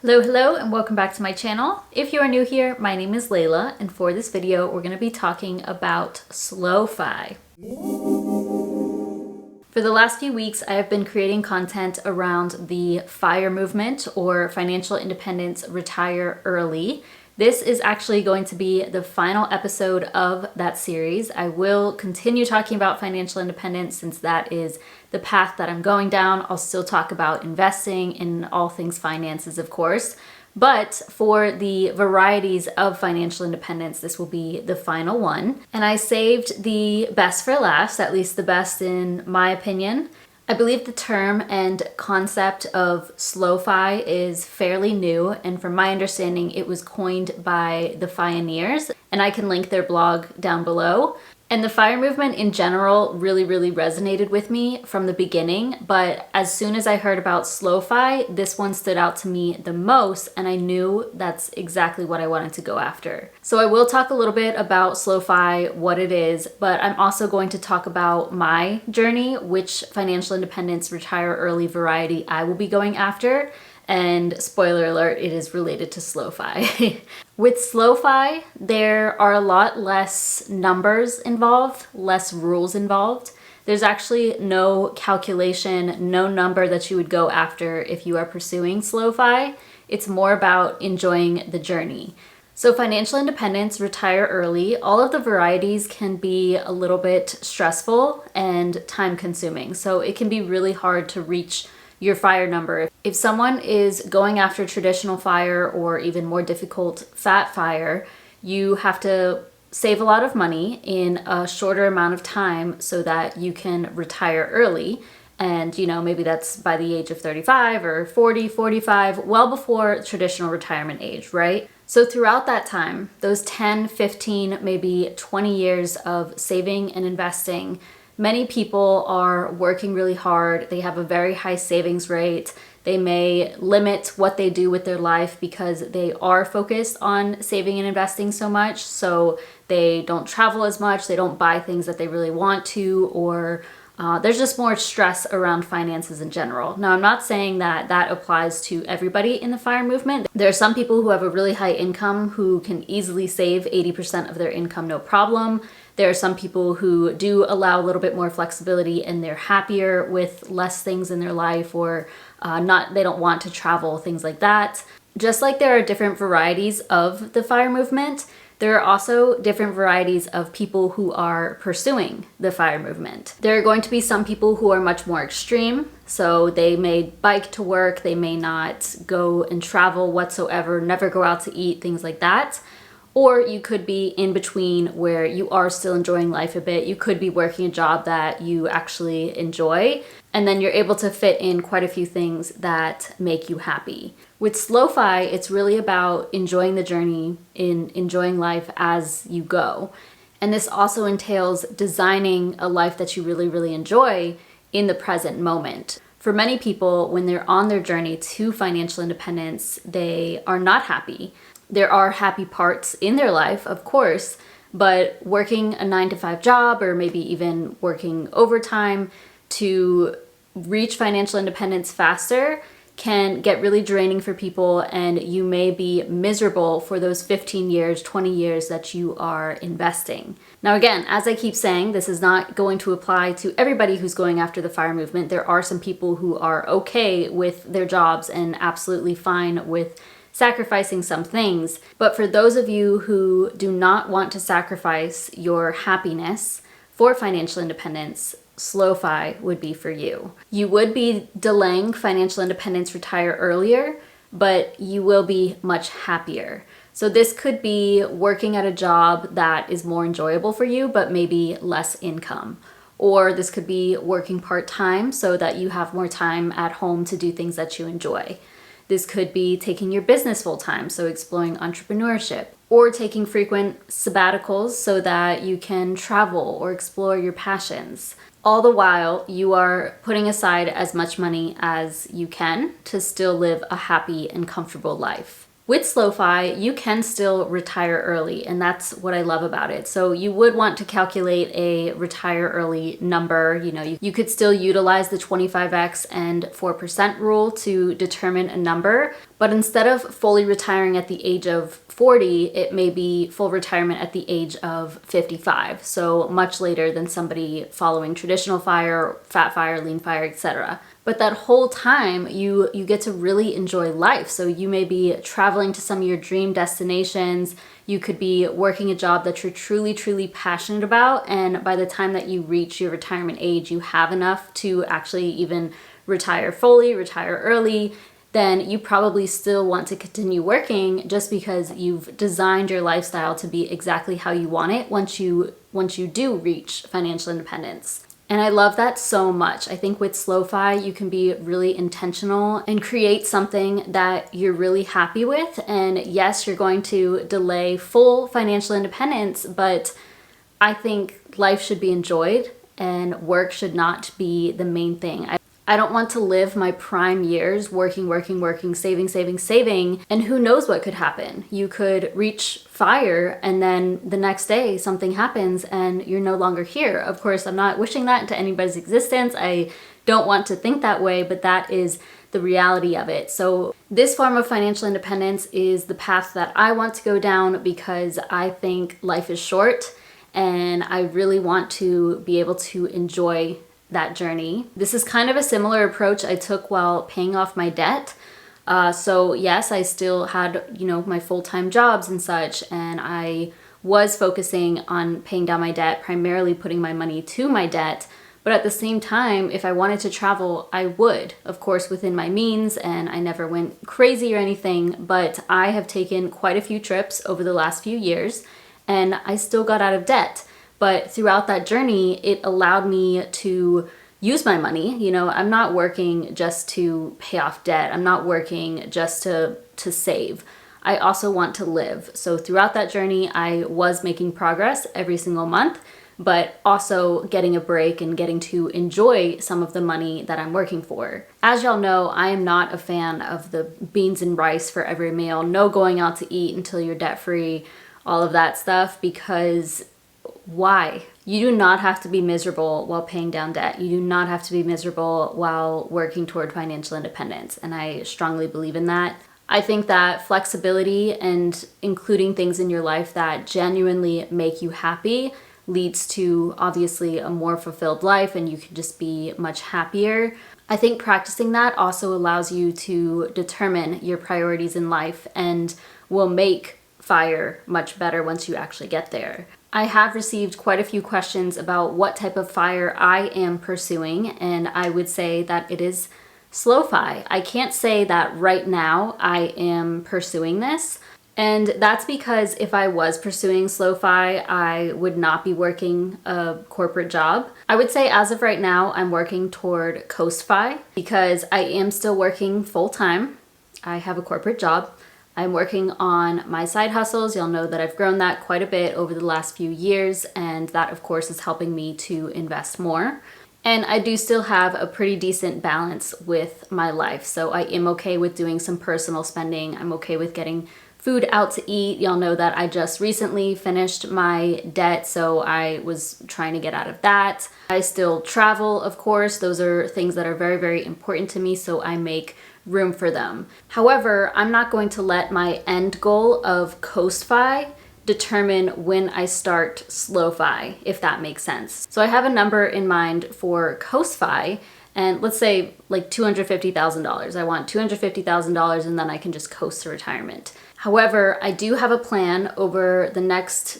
Hello, and welcome back to my channel. If you are new here, my name is Layla, and for this video, we're going to be talking about SlowFi. For the last few weeks, I have been creating content around the FIRE movement, or Financial Independence Retire Early. This is actually going to be the final episode of that series. I will continue talking about financial independence since that is the path that I'm going down. I'll still talk about investing in all things finances, of course. But for the varieties of financial independence, this will be the final one. And I saved the best for last, at least the best in my opinion. I believe the term and concept of SlowFi is fairly new, and from my understanding, it was coined by the Pioneers, and I can link their blog down below. And the FIRE movement in general really resonated with me from the beginning, but as soon as I heard about SlowFi, this one stood out to me the most, and I knew that's exactly what I wanted to go after. So I will talk a little bit about SlowFi, what it is, but I'm also going to talk about my journey, which financial independence retire early variety I will be going after. And spoiler alert, it is related to SlowFi. With SlowFi, there are a lot less numbers involved, less rules involved. There's actually no calculation, no number that you would go after if you are pursuing SlowFi. It's more about enjoying the journey. So financial independence, retire early, all of the varieties can be a little bit stressful and time consuming. So it can be really hard to reach your FIRE number. If someone is going after traditional FIRE or even more difficult fat FIRE, you have to save a lot of money in a shorter amount of time so that you can retire early. And maybe that's by the age of 35 or 40, 45, well before traditional retirement age, right? So throughout that time, those 10, 15, maybe 20 years of saving and investing, many people are working really hard. They have a very high savings rate. They may limit what they do with their life because they are focused on saving and investing so much. So they don't travel as much. They don't buy things that they really want to, or there's just more stress around finances in general. Now, I'm not saying that that applies to everybody in the FIRE movement. There are some people who have a really high income who can easily save 80% of their income, no problem. There are some people who do allow a little bit more flexibility and they're happier with less things in their life, or they don't want to travel, things like that. Just like there are different varieties of the FIRE movement, there are also different varieties of people who are pursuing the FIRE movement. There are going to be some people who are much more extreme. So they may bike to work, they may not go and travel whatsoever, never go out to eat, things like that. Or you could be in between where you are still enjoying life a bit. You could be working a job that you actually enjoy, and then you're able to fit in quite a few things that make you happy. With SlowFi, it's really about enjoying the journey, enjoying life as you go. And this also entails designing a life that you really enjoy in the present moment. For many people, when they're on their journey to financial independence, they are not happy. There are happy parts in their life, of course, but working a 9-to-5 job, or maybe even working overtime to reach financial independence faster, can get really draining for people, and you may be miserable for those 15 years, 20 years that you are investing. Now again, as I keep saying, this is not going to apply to everybody who's going after the FIRE movement. There are some people who are okay with their jobs and absolutely fine with sacrificing some things. But for those of you who do not want to sacrifice your happiness for financial independence, SlowFi would be for you. You would be delaying financial independence retire earlier, but you will be much happier. So this could be working at a job that is more enjoyable for you, but maybe less income. Or this could be working part-time so that you have more time at home to do things that you enjoy. This could be taking your business full-time, so exploring entrepreneurship, or taking frequent sabbaticals so that you can travel or explore your passions. All the while, you are putting aside as much money as you can to still live a happy and comfortable life. With SlowFi, you can still retire early, and that's what I love about it. So you would want to calculate a retire early number. You could still utilize the 25x and 4% rule to determine a number, But instead of fully retiring at the age of 40, it may be full retirement at the age of 55. So much later than somebody following traditional FIRE, fat FIRE, lean FIRE, etc. But that whole time you get to really enjoy life. So you may be traveling to some of your dream destinations. You could be working a job that you're truly, truly passionate about. And by the time that you reach your retirement age, you have enough to actually even retire fully, retire early. Then you probably still want to continue working just because you've designed your lifestyle to be exactly how you want it once you do reach financial independence. And I love that so much. I think with Slow-Fi, you can be really intentional and create something that you're really happy with. And yes, you're going to delay full financial independence, but I think life should be enjoyed and work should not be the main thing. I don't want to live my prime years working, saving, and who knows what could happen. You could reach FIRE and then the next day something happens and you're no longer here. Of course, I'm not wishing that into anybody's existence. I don't want to think that way, but that is the reality of it. So this form of financial independence is the path that I want to go down because I think life is short and I really want to be able to enjoy that journey. This is kind of a similar approach I took while paying off my debt. So yes, I still had, my full-time jobs and such, and I was focusing on paying down my debt, primarily putting my money to my debt. But at the same time, if I wanted to travel, I would, of course, within my means, and I never went crazy or anything, but I have taken quite a few trips over the last few years, and I still got out of debt. But throughout that journey, it allowed me to use my money. I'm not working just to pay off debt. I'm not working just to save. I also want to live. So throughout that journey, I was making progress every single month, but also getting a break and getting to enjoy some of the money that I'm working for. As y'all know, I am not a fan of the beans and rice for every meal, no going out to eat until you're debt-free, all of that stuff, because why? You do not have to be miserable while paying down debt. You do not have to be miserable while working toward financial independence. And I strongly believe in that. I think that flexibility and including things in your life that genuinely make you happy leads to obviously a more fulfilled life and you can just be much happier. I think practicing that also allows you to determine your priorities in life and will make FIRE much better once you actually get there. I have received quite a few questions about what type of FIRE I am pursuing, and I would say that it is Slow-Fi. I can't say that right now I am pursuing this, and that's because if I was pursuing Slow-Fi, I would not be working a corporate job. I would say as of right now, I'm working toward Coast-Fi because I am still working full-time. I have a corporate job. I'm working on my side hustles. You'll know that I've grown that quite a bit over the last few years, and that of course is helping me to invest more. And I do still have a pretty decent balance with my life. So I am okay with doing some personal spending. I'm okay with getting food out to eat. Y'all know that I just recently finished my debt, so I was trying to get out of that. I still travel, of course. Those are things that are very, very important to me, so I make room for them. However, I'm not going to let my end goal of Coast-Fi determine when I start Slow-Fi, if that makes sense. So I have a number in mind for Coast-Fi, and let's say like $250,000. I want $250,000 and then I can just coast to retirement. However, I do have a plan over the next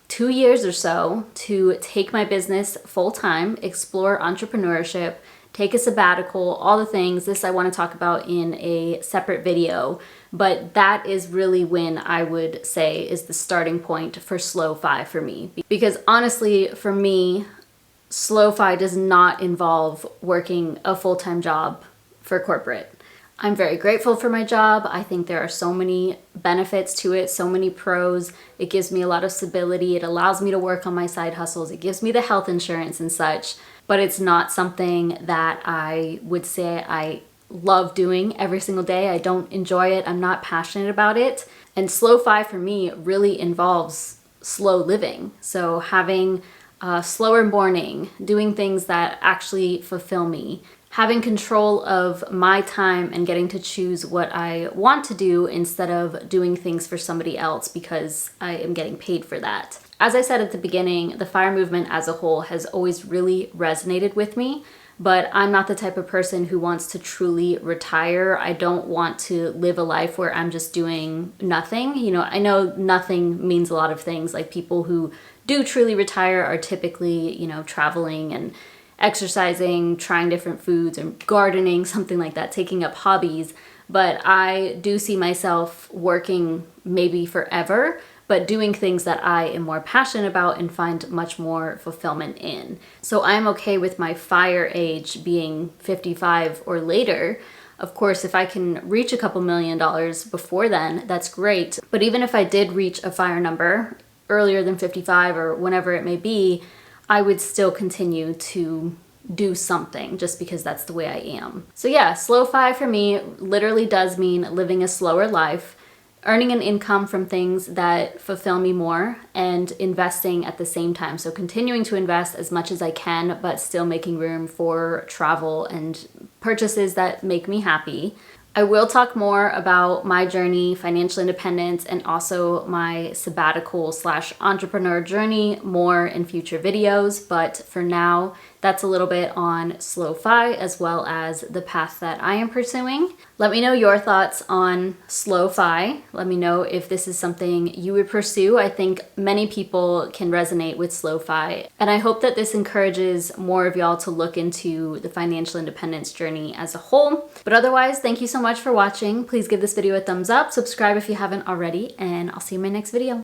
2 years or so to take my business full-time, explore entrepreneurship, take a sabbatical, all the things. This I want to talk about in a separate video, but that is really when I would say is the starting point for Slow-Fi for me. Because honestly, for me, Slow-Fi does not involve working a full-time job for corporate. I'm very grateful for my job. I think there are so many benefits to it, so many pros. It gives me a lot of stability. It allows me to work on my side hustles. It gives me the health insurance and such. But it's not something that I would say I love doing every single day. I don't enjoy it. I'm not passionate about it. And Slow-Fi for me really involves slow living. So having a slower morning, doing things that actually fulfill me, having control of my time and getting to choose what I want to do instead of doing things for somebody else because I am getting paid for that. As I said at the beginning, the FIRE movement as a whole has always really resonated with me, but I'm not the type of person who wants to truly retire. I don't want to live a life where I'm just doing nothing. You know, I know nothing means a lot of things. Like people who do truly retire are typically, you know, traveling and exercising, trying different foods, and gardening, something like that, taking up hobbies. But I do see myself working maybe forever, but doing things that I am more passionate about and find much more fulfillment in. So I'm okay with my FIRE age being 55 or later. Of course, if I can reach a couple $1,000,000 before then, that's great. But even if I did reach a FIRE number earlier than 55 or whenever it may be, I would still continue to do something just because that's the way I am. So yeah, slow FI for me literally does mean living a slower life, earning an income from things that fulfill me more, and investing at the same time. So continuing to invest as much as I can, but still making room for travel and purchases that make me happy. I will talk more about my journey, financial independence, and also my sabbatical/entrepreneur journey more in future videos. But for now, that's a little bit on slow FI as well as the path that I am pursuing. Let me know your thoughts on slow FI. Let me know if this is something you would pursue. I think many people can resonate with slow FI, and I hope that this encourages more of y'all to look into the financial independence journey as a whole. But otherwise, thank you so much for watching. Please give this video a thumbs up, subscribe if you haven't already, and I'll see you in my next video.